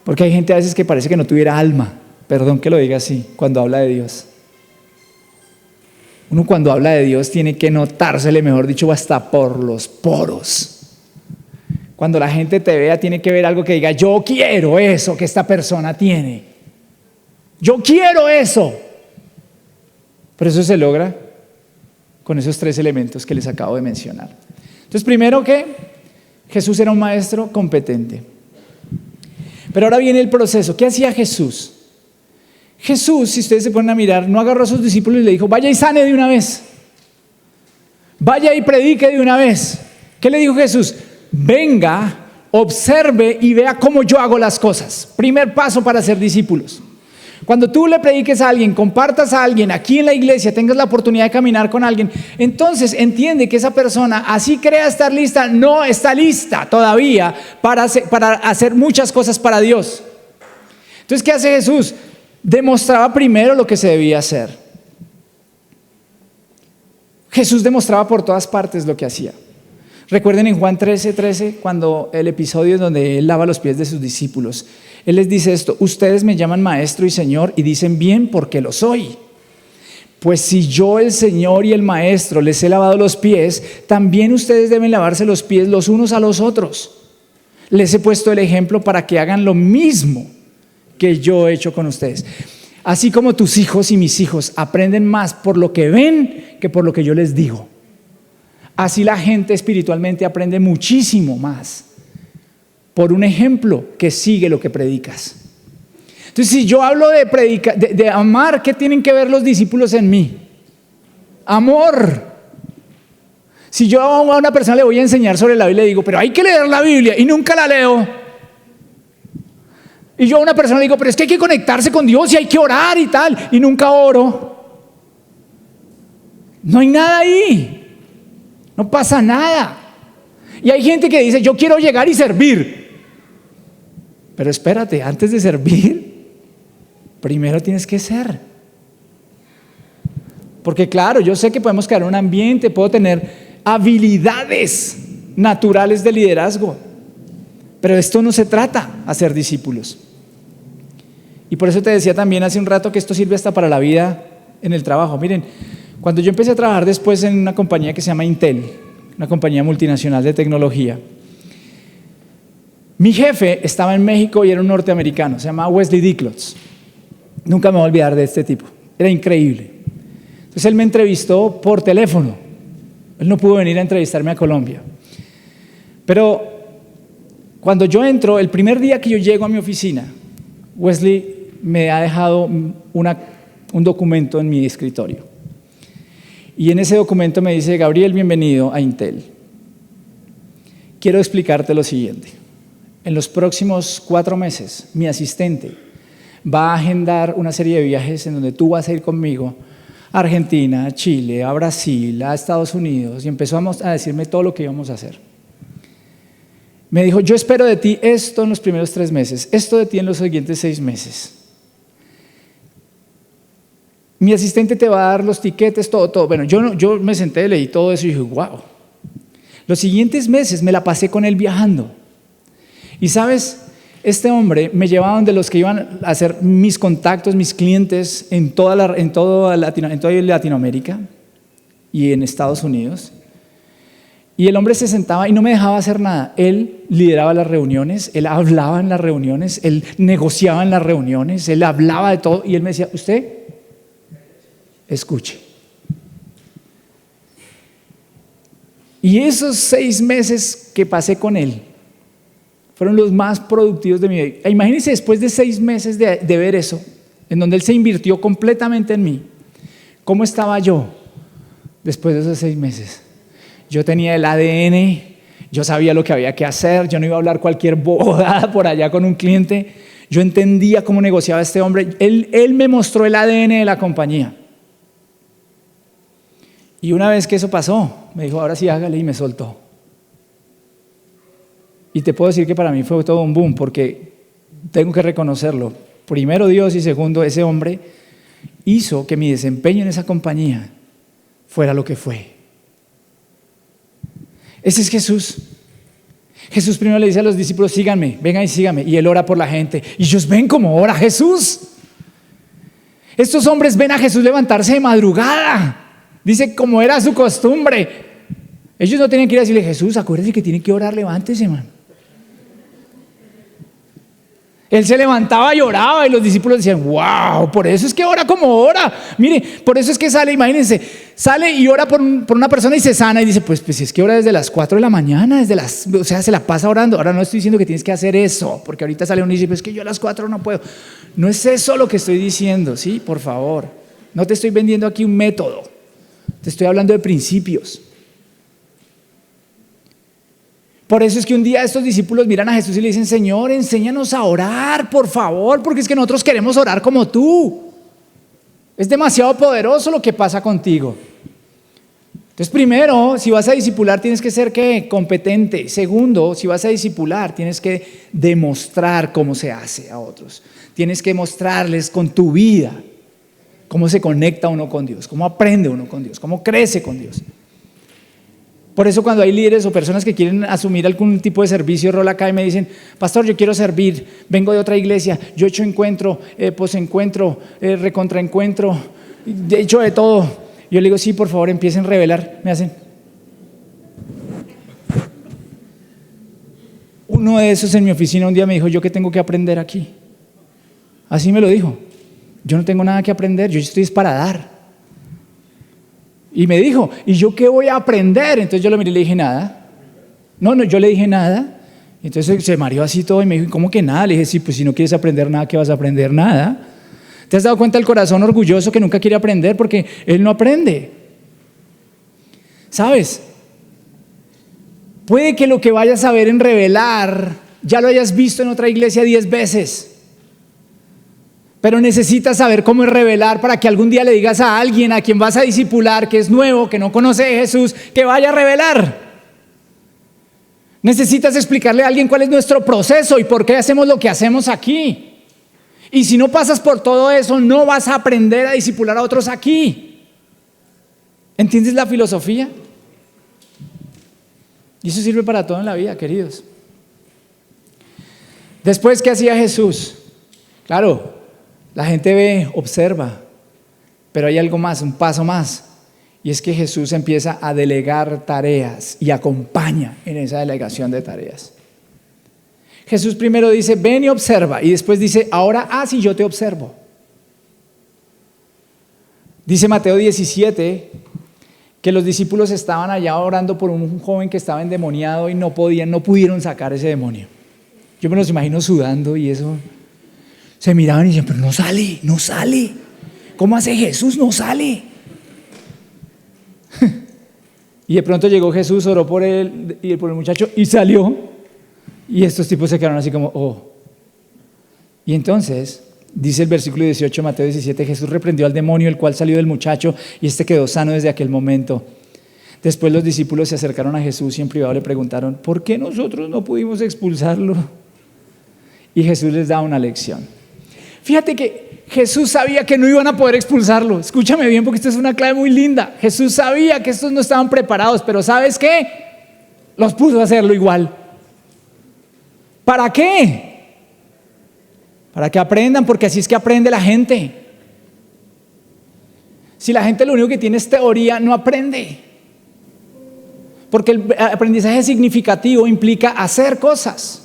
Porque hay gente a veces que parece que no tuviera alma, perdón que lo diga así, cuando habla de Dios. Uno cuando habla de Dios tiene que notársele, mejor dicho, hasta por los poros. Cuando la gente te vea, tiene que ver algo que diga, yo quiero eso que esta persona tiene. Yo quiero eso. Pero eso se logra con esos 3 elementos que les acabo de mencionar. Entonces, primero que Jesús era un maestro competente. Pero ahora viene el proceso. ¿Qué hacía Jesús? Jesús, si ustedes se ponen a mirar, no agarró a sus discípulos y le dijo, vaya y sane de una vez. Vaya y predique de una vez. ¿Qué le dijo Jesús? Venga, observe y vea cómo yo hago las cosas. Primer paso para ser discípulos. Cuando tú le prediques a alguien, compartas a alguien aquí en la iglesia, tengas la oportunidad de caminar con alguien, entonces entiende que esa persona, así crea estar lista, no está lista todavía para hacer muchas cosas para Dios. Entonces, ¿qué hace Jesús? Demostraba primero lo que se debía hacer. Jesús demostraba por todas partes lo que hacía. Recuerden en Juan 13:13, cuando el episodio donde Él lava los pies de sus discípulos. Él les dice esto: ustedes me llaman maestro y señor y dicen bien porque lo soy. Pues si yo, el Señor y el maestro, les he lavado los pies, también ustedes deben lavarse los pies los unos a los otros. Les he puesto el ejemplo para que hagan lo mismo que yo he hecho con ustedes. Así como tus hijos y mis hijos aprenden más por lo que ven que por lo que yo les digo. Así la gente espiritualmente aprende muchísimo más por un ejemplo que sigue lo que predicas. Entonces, si yo hablo de amar, ¿qué tienen que ver los discípulos en mí? Amor. Si yo a una persona le voy a enseñar sobre la Biblia y le digo, pero hay que leer la Biblia y nunca la leo. Y yo a una persona le digo, pero es que hay que conectarse con Dios y hay que orar y tal, y nunca oro. No hay nada ahí. No pasa nada. Y hay gente que dice, yo quiero llegar y servir. Pero espérate, antes de servir, primero tienes que ser. Porque claro, yo sé que podemos crear un ambiente, puedo tener habilidades naturales de liderazgo. Pero esto no se trata de hacer discípulos. Y por eso te decía también hace un rato que esto sirve hasta para la vida en el trabajo. Miren, cuando yo empecé a trabajar después en una compañía que se llama Intel, una compañía multinacional de tecnología, mi jefe estaba en México y era un norteamericano, se llamaba Wesley Dicklotz. Nunca me voy a olvidar de este tipo, era increíble. Entonces él me entrevistó por teléfono. Él no pudo venir a entrevistarme a Colombia. Pero cuando yo entro, el primer día que yo llego a mi oficina, Wesley me ha dejado un documento en mi escritorio. Y en ese documento me dice, Gabriel, bienvenido a Intel. Quiero explicarte lo siguiente. En los próximos 4 meses, mi asistente va a agendar una serie de viajes en donde tú vas a ir conmigo a Argentina, a Chile, a Brasil, a Estados Unidos. Y empezamos a decirme todo lo que íbamos a hacer. Me dijo, yo espero de ti esto en los primeros 3 meses, esto de ti en los siguientes 6 meses. Mi asistente te va a dar los tiquetes, todo. Bueno, yo me senté, leí todo eso y dije, wow. Los siguientes meses me la pasé con él viajando. Y sabes, este hombre me llevaba donde los que iban a hacer mis contactos, mis clientes en toda Latinoamérica y en Estados Unidos. Y el hombre se sentaba y no me dejaba hacer nada. Él lideraba las reuniones, él hablaba en las reuniones, él negociaba en las reuniones, él hablaba de todo y él me decía, usted escuche. Y esos 6 meses que pasé con él fueron los más productivos de mi vida. Imagínense después de 6 meses de ver eso, en donde él se invirtió completamente en mí, ¿cómo estaba yo después de esos 6 meses? Yo tenía el ADN, yo sabía lo que había que hacer, yo no iba a hablar cualquier bobada por allá con un cliente, yo entendía cómo negociaba este hombre, él me mostró el ADN de la compañía. Y una vez que eso pasó, me dijo, ahora sí hágale, y me soltó. Y te puedo decir que para mí fue todo un boom, porque tengo que reconocerlo. Primero Dios y segundo, ese hombre hizo que mi desempeño en esa compañía fuera lo que fue. Ese es Jesús. Jesús primero le dice a los discípulos, síganme, vengan y síganme. Y él ora por la gente. Y ellos ven cómo ora Jesús. Estos hombres ven a Jesús levantarse de madrugada. Dice, como era su costumbre. Ellos no tenían que ir a decirle, Jesús, acuérdese que tiene que orar, levántese, man. Él se levantaba y oraba y los discípulos decían, wow, por eso es que ora como ora. Mire, por eso es que sale, imagínense, sale y ora por una persona y se sana y dice, pues es que ora desde las 4 de la mañana, o sea, se la pasa orando. Ahora no estoy diciendo que tienes que hacer eso, porque ahorita sale uno y dice, pues es que yo a las 4 no puedo. No es eso lo que estoy diciendo, ¿sí? Por favor, no te estoy vendiendo aquí un método, te estoy hablando de principios. Por eso es que un día estos discípulos miran a Jesús y le dicen, Señor, enséñanos a orar, por favor, porque es que nosotros queremos orar como tú. Es demasiado poderoso lo que pasa contigo. Entonces, primero, si vas a discipular, tienes que ser ¿qué? Competente. Segundo, si vas a discipular, tienes que demostrar cómo se hace a otros. Tienes que mostrarles con tu vida cómo se conecta uno con Dios, cómo aprende uno con Dios, cómo crece con Dios. Por eso cuando hay líderes o personas que quieren asumir algún tipo de servicio, rol acá y me dicen, pastor, yo quiero servir, vengo de otra iglesia, yo he hecho encuentro, posencuentro, recontraencuentro, he hecho de todo. Yo le digo, sí, por favor, empiecen a revelar. Me hacen. Uno de esos en mi oficina un día me dijo, ¿yo qué tengo que aprender aquí? Así me lo dijo. Yo no tengo nada que aprender, yo estoy para dar. Y me dijo, ¿y yo qué voy a aprender? Entonces yo lo miré y le dije, nada. No, yo le dije nada. Entonces se mareó así todo y me dijo, ¿cómo que nada? Le dije, sí, pues si no quieres aprender nada, ¿qué vas a aprender? Nada. ¿Te has dado cuenta del corazón orgulloso que nunca quiere aprender porque él no aprende? ¿Sabes? Puede que lo que vayas a ver en Revelar ya lo hayas visto en otra iglesia 10 veces. Pero necesitas saber cómo es Revelar para que algún día le digas a alguien a quien vas a discipular, que es nuevo, que no conoce de Jesús, que vaya a Revelar. Necesitas explicarle a alguien cuál es nuestro proceso y por qué hacemos lo que hacemos aquí. Y si no pasas por todo eso, no vas a aprender a discipular a otros aquí. ¿Entiendes la filosofía? Y eso sirve para todo en la vida, queridos. Después, ¿qué hacía Jesús? Claro, la gente ve, observa, pero hay algo más, un paso más, y es que Jesús empieza a delegar tareas y acompaña en esa delegación de tareas. Jesús primero dice, ven y observa, y después dice, ahora haz y yo te observo. Dice Mateo 17 que los discípulos estaban allá orando por un joven que estaba endemoniado y no pudieron sacar ese demonio. Yo me los imagino sudando y eso. Se miraban y decían, pero no sale. ¿Cómo hace Jesús? No sale. Y de pronto llegó Jesús, oró por él y por el muchacho y salió. Y estos tipos se quedaron así como, oh. Y entonces, dice el versículo 18 de Mateo 17, Jesús reprendió al demonio, el cual salió del muchacho y este quedó sano desde aquel momento. Después los discípulos se acercaron a Jesús y en privado le preguntaron, ¿por qué nosotros no pudimos expulsarlo? Y Jesús les da una lección. Fíjate que Jesús sabía que no iban a poder expulsarlo. Escúchame bien porque esta es una clave muy linda. Jesús sabía que estos no estaban preparados, pero ¿sabes qué? Los puso a hacerlo igual. ¿Para qué? Para que aprendan, porque así es que aprende la gente. Si la gente lo único que tiene es teoría, no aprende. Porque el aprendizaje significativo implica hacer cosas.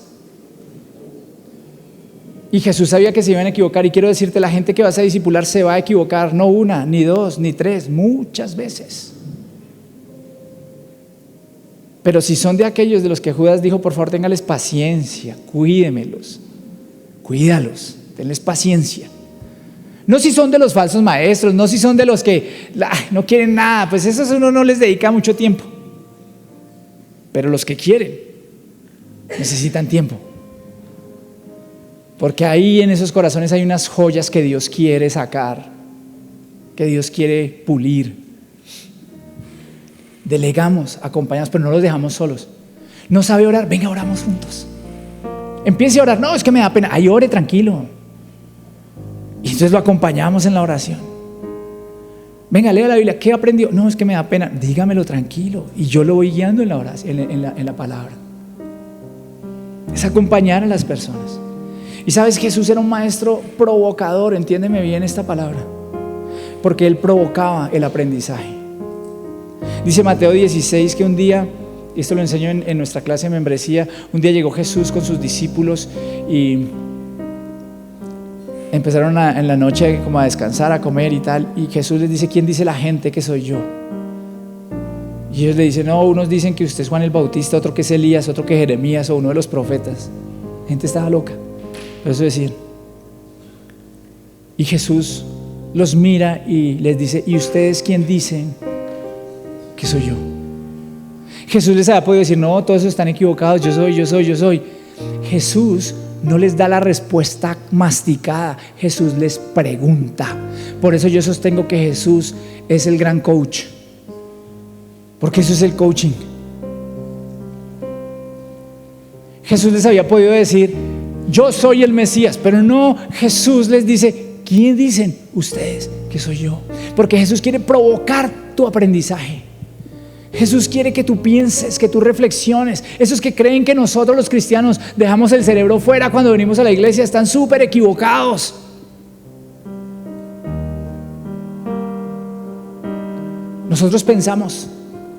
Y Jesús sabía que se iban a equivocar, y quiero decirte, la gente que vas a discipular se va a equivocar, no una, ni dos, ni tres, muchas veces. Pero si son de aquellos de los que Judas dijo, por favor, téngales paciencia, cuídemelos, cuídalos, tenles paciencia. No si son de los falsos maestros, no si son de los que no quieren nada, pues esos uno no les dedica mucho tiempo. Pero los que quieren necesitan tiempo. Porque ahí en esos corazones hay unas joyas que Dios quiere sacar, que Dios quiere pulir. Delegamos, acompañamos, pero no los dejamos solos. No sabe orar, venga, oramos juntos. Empiece a orar, no, es que me da pena. Ahí ore tranquilo. Y entonces lo acompañamos en la oración. Venga, lea la Biblia, ¿qué aprendió? No, es que me da pena. Dígamelo tranquilo y yo lo voy guiando en la oración, en la palabra. Es acompañar a las personas. Y sabes, Jesús era un maestro provocador, entiéndeme bien esta palabra, porque Él provocaba el aprendizaje. Dice Mateo 16 que un día, y esto lo enseño en nuestra clase de membresía, un día llegó Jesús con sus discípulos y empezaron en la noche como a descansar, a comer y tal, y Jesús les dice, ¿quién dice la gente que soy yo? Y ellos le dicen, no, unos dicen que usted es Juan el Bautista, otro que es Elías, otro que es Jeremías o uno de los profetas. La gente estaba loca, pero eso decían. Y Jesús los mira y les dice, ¿y ustedes quién dicen que soy yo? Jesús les había podido decir, no, todos están equivocados, yo soy. Jesús no les da la respuesta masticada, Jesús les pregunta. Por eso yo sostengo que Jesús es el gran coach, porque eso es el coaching. Jesús les había podido decir, yo soy el Mesías, pero no, Jesús les dice, ¿quién dicen ustedes que soy yo? Porque Jesús quiere provocar tu aprendizaje. Jesús quiere que tú pienses, que tú reflexiones. Esos que creen que nosotros los cristianos dejamos el cerebro fuera cuando venimos a la iglesia están súper equivocados. Nosotros pensamos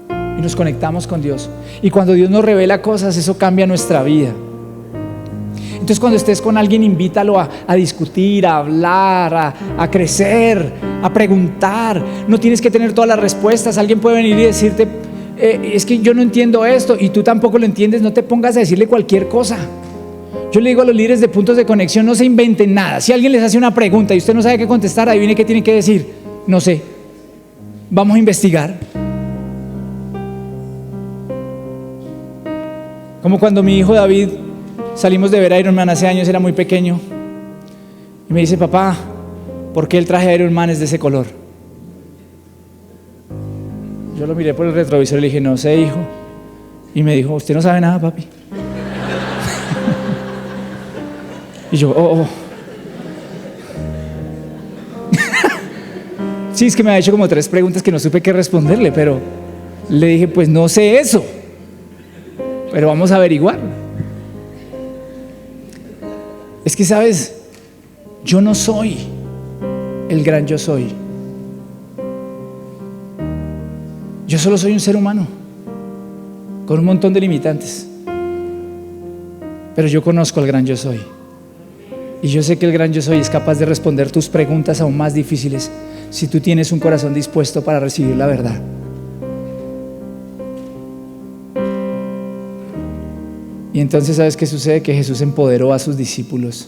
y nos conectamos con Dios, y cuando Dios nos revela cosas, eso cambia nuestra vida. Entonces, cuando estés con alguien, invítalo a discutir, a hablar, a crecer, a preguntar. No tienes que tener todas las respuestas. Alguien puede venir y decirte, es que yo no entiendo esto y tú tampoco lo entiendes. No te pongas a decirle cualquier cosa. Yo le digo a los líderes de puntos de conexión, no se inventen nada. Si alguien les hace una pregunta y usted no sabe qué contestar, adivine qué tiene que decir. No sé. Vamos a investigar. Como cuando mi hijo David, salimos de ver Iron Man hace años, era muy pequeño, y me dice, papá, ¿por qué el traje de Iron Man es de ese color? Yo lo miré por el retrovisor y le dije, no sé, hijo. Y me dijo, usted no sabe nada, papi. Y yo, oh. Sí, es que me ha hecho como 3 preguntas que no supe qué responderle, pero le dije, pues no sé eso, pero vamos a averiguar. Es que, ¿sabes? Yo no soy el gran yo soy. Yo solo soy un ser humano con un montón de limitantes, pero yo conozco al gran yo soy, y yo sé que el gran yo soy es capaz de responder tus preguntas aún más difíciles si tú tienes un corazón dispuesto para recibir la verdad. Y entonces, ¿sabes qué sucede? Que Jesús empoderó a sus discípulos.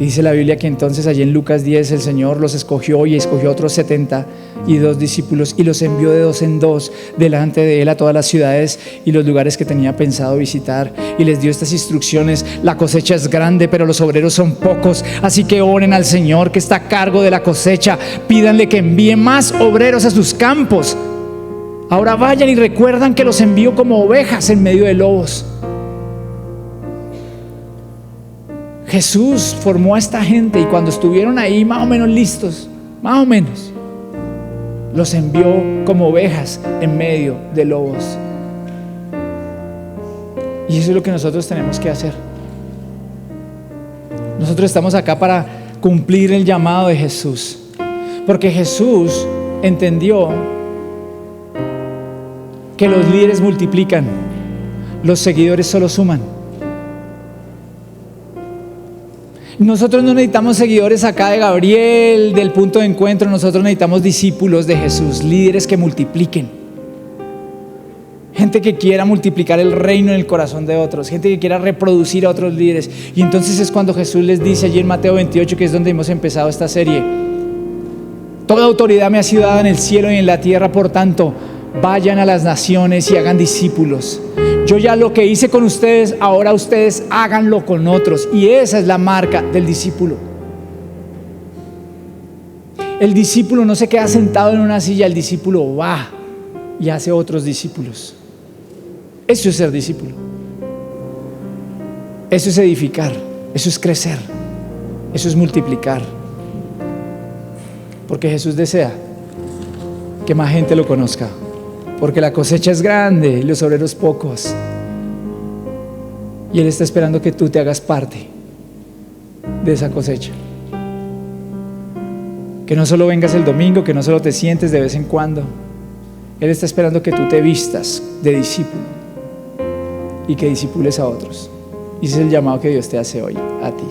Y dice la Biblia que entonces allí en Lucas 10 el Señor los escogió y escogió a otros 72 discípulos y los envió de 2 en 2 delante de Él a todas las ciudades y los lugares que tenía pensado visitar, y les dio estas instrucciones: la cosecha es grande, pero los obreros son pocos, así que oren al Señor que está a cargo de la cosecha, pídanle que envíe más obreros a sus campos. Ahora vayan y recuerdan que los envío como ovejas en medio de lobos. Jesús formó a esta gente, y cuando estuvieron ahí más o menos listos, más o menos, los envió como ovejas en medio de lobos. Y eso es lo que nosotros tenemos que hacer. Nosotros estamos acá para cumplir el llamado de Jesús, porque Jesús entendió que los líderes multiplican, los seguidores solo suman. Nosotros no necesitamos seguidores acá de Gabriel, del punto de encuentro. Nosotros necesitamos discípulos de Jesús, líderes que multipliquen, gente que quiera multiplicar el reino en el corazón de otros, gente que quiera reproducir a otros líderes. Y entonces es cuando Jesús les dice allí en Mateo 28, que es donde hemos empezado esta serie: toda autoridad me ha sido dada en el cielo y en la tierra, por tanto vayan a las naciones y hagan discípulos. Yo ya lo que hice con ustedes, ahora ustedes háganlo con otros. Y esa es la marca del discípulo. El discípulo no se queda sentado en una silla, el discípulo va y hace otros discípulos. Eso es ser discípulo. Eso es edificar. Eso es crecer. Eso es multiplicar. Porque Jesús desea que más gente lo conozca. Porque la cosecha es grande y los obreros pocos. Y Él está esperando que tú te hagas parte de esa cosecha. Que no solo vengas el domingo, que no solo te sientes de vez en cuando. Él está esperando que tú te vistas de discípulo y que discipules a otros. Y ese es el llamado que Dios te hace hoy a ti.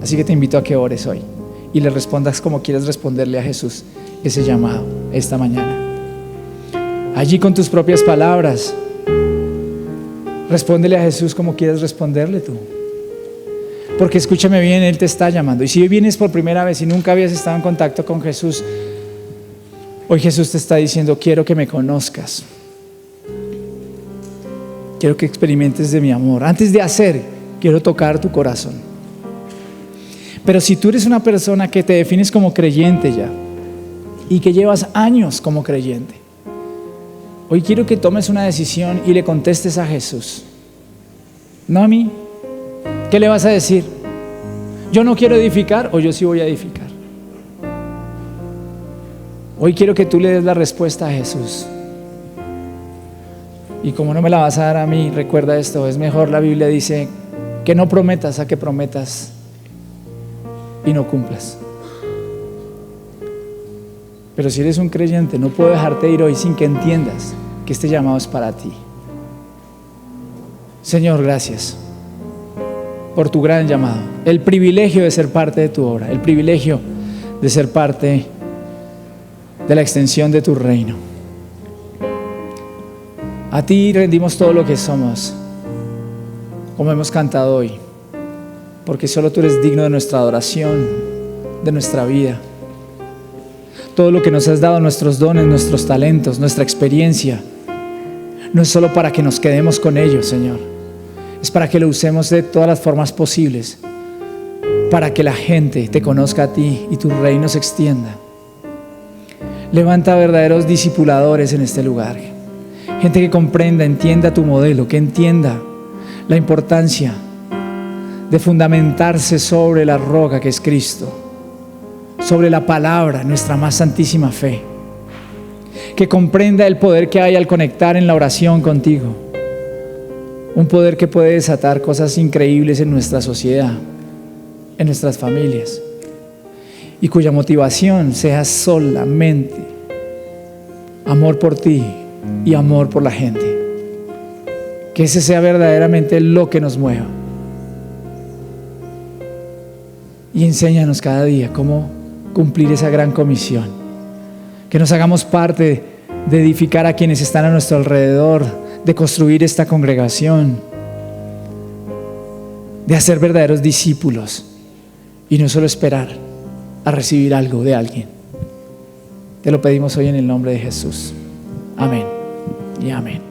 Así que te invito a que ores hoy y le respondas como quieras responderle a Jesús ese llamado esta mañana. Allí con tus propias palabras, respóndele a Jesús como quieras responderle tú. Porque escúchame bien, Él te está llamando. Y si hoy vienes por primera vez y nunca habías estado en contacto con Jesús, hoy Jesús te está diciendo: quiero que me conozcas. Quiero que experimentes de mi amor. Antes de hacer, quiero tocar tu corazón. Pero si tú eres una persona que te defines como creyente ya y que llevas años como creyente, hoy quiero que tomes una decisión y le contestes a Jesús. No a mí. ¿Qué le vas a decir? ¿Yo no quiero edificar o yo sí voy a edificar? Hoy quiero que tú le des la respuesta a Jesús. Y como no me la vas a dar a mí, recuerda esto: es mejor, la Biblia dice, que no prometas a que prometas y no cumplas. Pero si eres un creyente, no puedo dejarte ir hoy sin que entiendas que este llamado es para ti. Señor, gracias por tu gran llamado, el privilegio de ser parte de tu obra, el privilegio de ser parte de la extensión de tu reino. A ti rendimos todo lo que somos, como hemos cantado hoy, porque solo tú eres digno de nuestra adoración, de nuestra vida. Todo lo que nos has dado, nuestros dones, nuestros talentos, nuestra experiencia, no es solo para que nos quedemos con ellos, Señor. Es para que lo usemos de todas las formas posibles, para que la gente te conozca a ti y tu reino se extienda. Levanta verdaderos discipuladores en este lugar, gente que comprenda, entienda tu modelo, que entienda la importancia de fundamentarse sobre la roca que es Cristo, sobre la palabra, nuestra más santísima fe, que comprenda el poder que hay al conectar en la oración contigo. Un poder que puede desatar cosas increíbles en nuestra sociedad, en nuestras familias, y cuya motivación sea solamente amor por ti y amor por la gente. Que ese sea verdaderamente lo que nos mueva. Y enséñanos cada día cómo cumplir esa gran comisión. Que nos hagamos parte de edificar a quienes están a nuestro alrededor, de construir esta congregación, de hacer verdaderos discípulos y no solo esperar a recibir algo de alguien. Te lo pedimos hoy en el nombre de Jesús. Amén y amén.